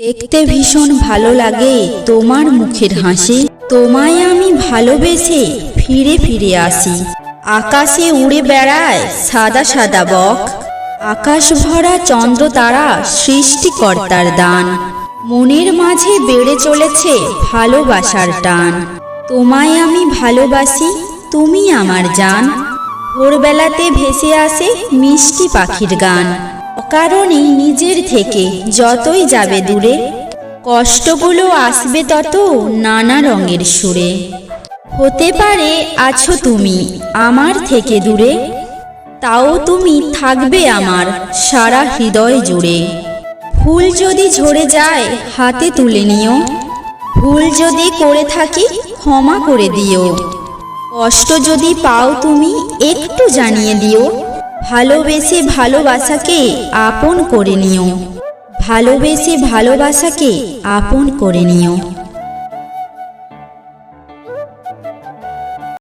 দেখতে ভীষণ ভালো লাগে তোমার মুখের হাসি। তোমায় আমি ভালোবেসে ফিরে ফিরে আসি। আকাশে উড়ে বেড়ায় সাদা সাদা বক, আকাশ ভরা চন্দ্র তারা সৃষ্টিকর্তার দান। মনের মাঝে বেড়ে চলেছে ভালোবাসার টান। তোমায় আমি ভালোবাসি, তুমি আমার জান। ভোরবেলাতে ভেসে আসে মিষ্টি পাখির গান। অকারণেই নিজের থেকে যতই যাবে দূরে, কষ্টগুলো আসবে তত নানা রঙের সুরে। হতে পারে আছো তুমি আমার থেকে দূরে, তাও তুমি থাকবে আমার সারা হৃদয় জুড়ে। ফুল যদি ঝরে যায় হাতে তুলে নিও, ভুল যদি করে থাকি ক্ষমা করে দিও। কষ্ট যদি পাও তুমি একটু জানিয়ে দিও, ভালোবেসে ভালোবাসাকে আপন করে নিও। ভালোবেসে ভালোবাসাকে আপন করে নিও।